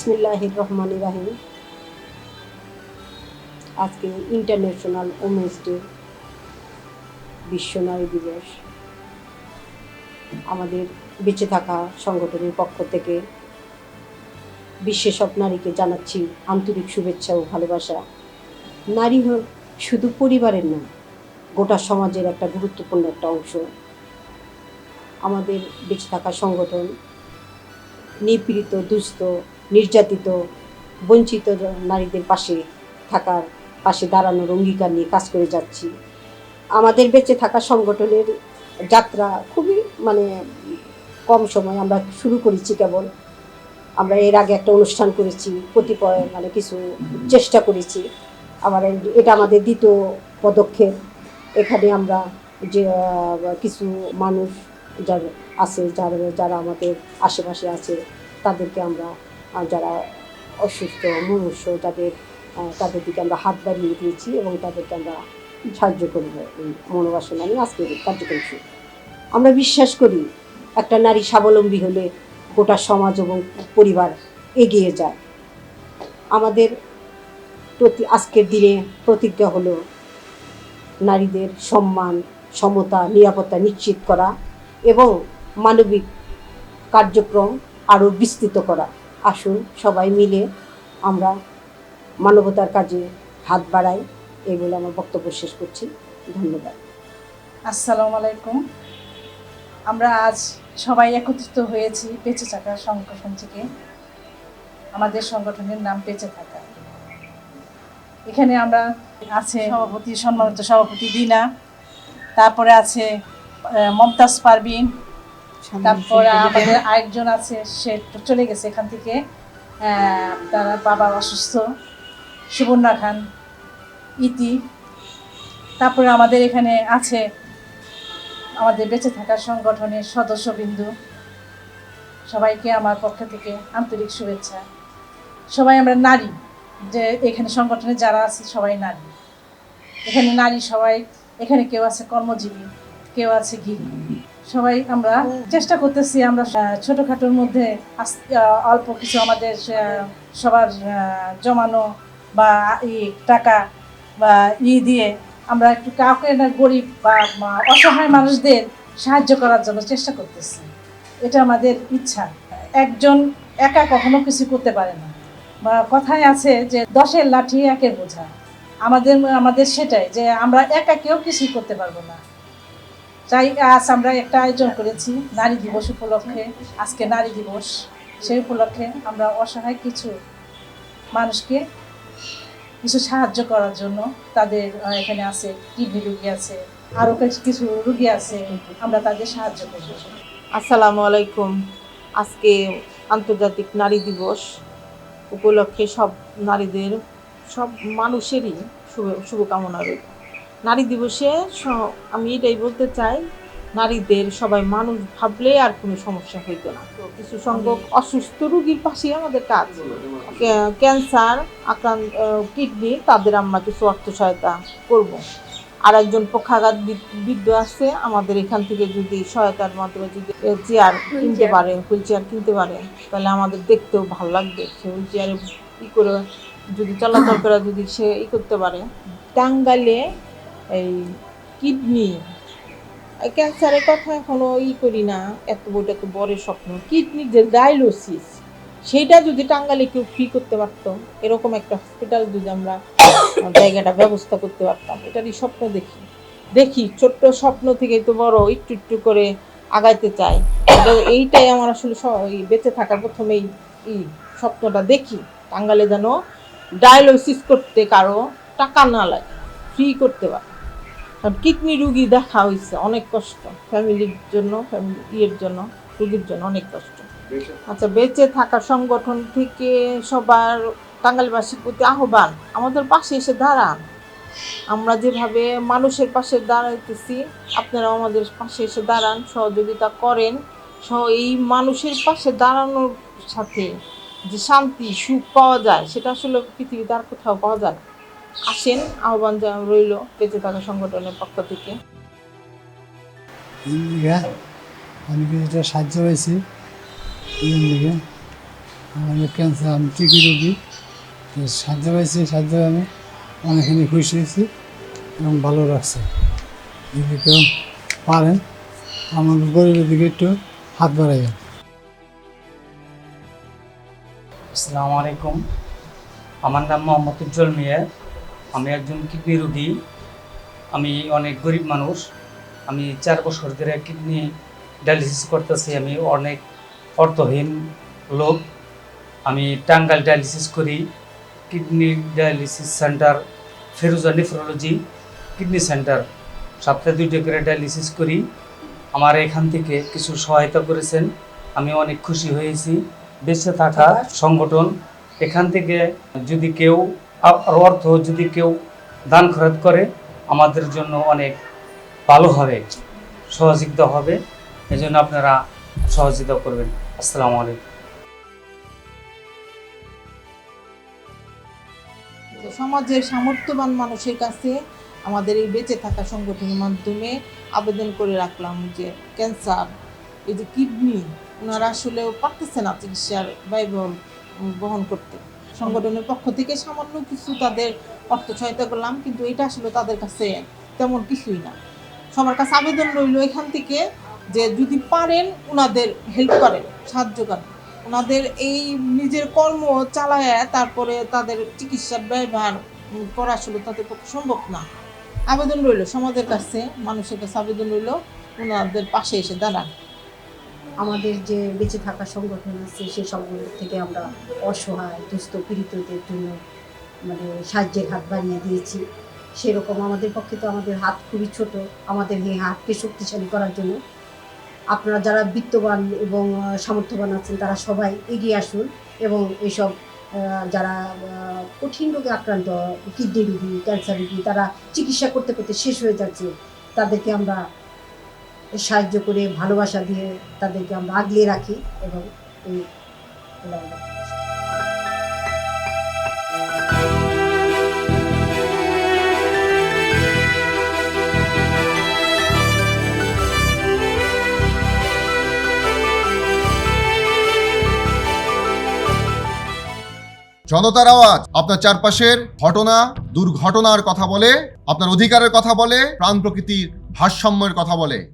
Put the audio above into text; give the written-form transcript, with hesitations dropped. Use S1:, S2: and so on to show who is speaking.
S1: বিসমিল্লাহির রহমানির রহিম। আজকে ইন্টারন্যাশনাল ওমেন্স ডে, বিশ্ব নারী দিবস। আমাদের বেঁচে থাকা সংগঠনের পক্ষ থেকে বিশ্বের সব নারীকে জানাচ্ছি আন্তরিক শুভেচ্ছা ও ভালোবাসা। নারী শুধু পরিবারের না, গোটা সমাজের একটা গুরুত্বপূর্ণ একটা অংশ। আমাদের বেঁচে থাকা সংগঠন নিপীড়িত, দুস্থ, নির্যাতিত, বঞ্চিত নারীদের পাশে দাঁড়ানোর অঙ্গীকার নিয়ে কাজ করে যাচ্ছি। আমাদের বেঁচে থাকা সংগঠনের যাত্রা খুবই কম সময় আমরা শুরু করেছি। কেবল আমরা এর আগে একটা অনুষ্ঠান করেছি, কতিপয় কিছু চেষ্টা করেছি। আবার এটা আমাদের দ্বিতীয় পদক্ষেপ। এখানে আমরা যে কিছু মানুষ যারা আমাদের আশেপাশে আছে, তাদেরকে আমরা যারা অসুস্থ মুমূর্ষ তাদের দিকে আমরা হাত বাড়িয়ে দিয়েছি এবং তাদেরকে আমরা সাহায্য করব। এই মনোবাসনা নিয়ে আজকের কার্যক্রম শুরু। আমরা বিশ্বাস করি একটা নারী স্বাবলম্বী হলে গোটা সমাজ এবং পরিবার এগিয়ে যায়। আমাদের আজকের দিনে প্রতিজ্ঞা হলো নারীদের সম্মান, সমতা, নিরাপত্তা নিশ্চিত করা এবং মানবিক কার্যক্রম আরও বিস্তৃত করা। আসুন সবাই মিলে আমরা মানবতার কাজে হাত বাড়াই। এই বলে আমার বক্তব্য শেষ করছি। ধন্যবাদ।
S2: আসসালামু আলাইকুম। আমরা আজ সবাই একত্রিত হয়েছি বেঁচে থাকা সংগঠন থেকে। আমাদের সংগঠনের নাম বেঁচে থাকা। এখানে আমরা আছে সভাপতি, সম্মানিত সভাপতি দিনা, তারপরে আছে মমতাজ পারভিন, তারপরে আমাদের আরেকজন আছে, সে চলে গেছে এখান থেকে, তার বাবা অসুস্থ, সুবর্ণা খান, ইতি। তারপরে আমাদের এখানে আছে আমাদের বেঁচে থাকা সংগঠনের সদস্যবৃন্দ। সবাইকে আমার পক্ষ থেকে আন্তরিক শুভেচ্ছা। সবাই আমরা নারী, যে এখানে সংগঠনে যারা আছে সবাই নারী। এখানে নারী সবাই, এখানে কেউ আছে কর্মজীবী, কেউ আছে গৃহিণী। সবাই আমরা চেষ্টা করতেছি আমরা ছোটোখাটোর মধ্যে অল্প কিছু আমাদের সবার জমানো বা টাকা বা দিয়ে আমরা একটু কাউকে না গরিব বা অসহায় মানুষদের সাহায্য করার জন্য চেষ্টা করতেছি। এটা আমাদের ইচ্ছা। একজন একা কখনো কিছু করতে পারে না। কথায় আছে যে 10-এর লাঠি 1-এর বোঝা। আমাদের সেটাই, যে আমরা একা কেউ কিছুই করতে পারবো না। তাই আজ আমরা একটা আয়োজন করেছি নারী দিবস উপলক্ষে। আজকে নারী দিবস, সেই উপলক্ষে আমরা অসহায় কিছু মানুষকে কিছু সাহায্য করার জন্য, তাদের এখানে আছে কিডনি রোগী আছে, আরও কিছু রোগী আছে, আমরা তাদের সাহায্য করব।
S3: আসসালামু আলাইকুম। আজকে আন্তর্জাতিক নারী দিবস উপলক্ষে সব নারীদের, সব মানুষেরই শুভকামনা রইল। নারী দিবসে আমি এটাই বলতে চাই, নারীদের সবাই মানুষ ভাবলে আর কোনো সমস্যা হইতো না। তো কিছু সংখ্যক অসুস্থ রোগীর পাশে আমাদের কাজ, ক্যান্সার আক্রান্ত, কিডনি, তাদের আমরা কিছু অর্থ সহায়তা করব। আর একজন পক্ষাঘাতবিদ্ধ আছে, আমাদের এখান থেকে যদি সহায়তার মাধ্যমে যদি চেয়ার কিনতে পারে, হুইল চেয়ার কিনতে পারে, তাহলে আমাদের দেখতেও ভালো লাগবে। সে হুইল চেয়ারে করে যদি চলাচল করে, যদি সে করতে পারে। টাঙ্গাইলে এই কিডনি ক্যান্সারের কথা এখনো করি না, এত বড় স্বপ্ন। কিডনির যে ডায়ালিসিস, সেইটা যদি টাঙ্গাইলে কেউ ফ্রি করতে পারতো, এরকম একটা হসপিটাল যদি আমরা জায়গাটা ব্যবস্থা করতে পারতাম, এটারই স্বপ্ন দেখি। ছোট্ট স্বপ্ন থেকে তো বড় একটু একটু করে আগাইতে চাই। এইটাই আমার আসলে বেঁচে থাকার প্রথমেই স্বপ্নটা দেখি, টাঙ্গাইলে যেন ডায়ালিসিস করতে কারো টাকা না লাগে, ফ্রি করতে পারে। কারণ কিডনি রুগী দেখা হয়েছে অনেক কষ্ট, ফ্যামিলির জন্য, রুগীর জন্য অনেক কষ্ট। আচ্ছা, বেঁচে থাকা সংগঠন থেকে সবার টাঙ্গাইলবাসীর প্রতি আহ্বান, আমাদের পাশে এসে দাঁড়ান। আমরা যেভাবে মানুষের পাশে দাঁড়াইতেছি, আপনারাও আমাদের পাশে এসে দাঁড়ান, সহযোগিতা করেন। এই মানুষের পাশে দাঁড়ানোর সাথে যে শান্তি, সুখ পাওয়া যায়, সেটা আসলে পৃথিবীতে আর কোথাও পাওয়া যায় না। আসেন, আহ্বান রইল বেঁচে থাকা সংগঠনের পক্ষ থেকে।
S4: অনেক কিছুটা সাহায্য হয়েছে, আমাদের ক্যান্সার, আমি টিকি রোগী, তো সাহায্য পাইছি, সাহায্য আমি অনেকখানি খুশি হয়েছি এবং ভালো লাগছে। যদি কেউ পারেন আমার গরিবের দিকে একটু হাত বাড়াইবেন।
S5: আসসালামু আলাইকুম, আমার নাম মোহাম্মদ উজ্জ্বল মিয়া। আমি একজন কিডনি রোগী। আমি অনেক গরিব মানুষ। আমি 4 বছর ধরে কিডনি ডায়ালিসিস করতেছি। আমি অনেক অর্থহীন লোক। আমি টাঙ্গাইল ডায়ালিসিস করি। Kidney dialysis centre, Feruza nephrology kidney centre, সপ্তাহে 2টা করে ডায়ালিসিস করি। আমার এখান থেকে কিছু সহায়তা করেছেন, আমি অনেক খুশি হয়েছি। বেঁচে থাকা সংগঠন এখান থেকে যদি কেউ অর্থ যদি কেউ দান খরচ করে আমাদের জন্য অনেক ভালো হবে, সহযোগিতা হবে। এই জন্য আপনারা সহযোগিতা করবেন। আসসালামু আলাইকুম।
S3: তো সমাজের সামর্থ্যবান মানুষের কাছে আমাদের এই বেঁচে থাকা সংগঠনের মাধ্যমে আবেদন করে রাখলাম যে ক্যান্সার, এই যে কিডনি, ওনারা আসলে পারতেছে না চিকিৎসার ব্যয়বহুল বহন করতে। সংগঠনের পক্ষ থেকে সামান্য কিছু তাদের অর্থ সহায়তা করলাম, কিন্তু এটা আসলে তাদের কাছে তেমন কিছুই না। সবার কাছে আবেদন রইল এখান থেকে যে যদি পারেন ওনাদের হেল্প করেন, সাহায্য করেন। ওনাদের এই নিজের কর্ম চালায় তারপরে তাদের চিকিৎসার ব্যয়ভার করা আসলে তাদের পক্ষে সম্ভব না। আবেদন রইল সমাজের কাছে, মানুষের কাছে আবেদন রইল ওনাদের পাশে এসে দাঁড়ান।
S1: আমাদের যে বেঁচে থাকা সংগঠন আছে সেই সংগঠন থেকে আমরা অসহায় দুস্থ পীড়িতদের জন্য মানে সাহায্যের হাত বাড়িয়ে দিয়েছি। সেরকম আমাদের পক্ষে তো আমাদের হাত খুবই ছোট, আমাদের এই হাতকে শক্তিশালী করার জন্য আপনারা যারা বিত্তবান এবং সামর্থ্যবান আছেন তারা সবাই এগিয়ে আসুন এবং এইসব যারা কঠিন রোগে আক্রান্ত, কিডনি রোগী, ক্যান্সার রোগী, তারা চিকিৎসা করতে করতে শেষ হয়ে যাচ্ছে, তাদেরকে আমরা সাহায্য করে ভালোবাসা দিয়ে তাদেরকে আমরা আগলে রাখি এবং এই
S6: জনতার আওয়াজ আপনার চারপাশের ঘটনা, দুর্ঘটনার কথা বলে, আপনার অধিকারের কথা বলে, প্রাণ প্রকৃতির ভারসাম্যের কথা বলে।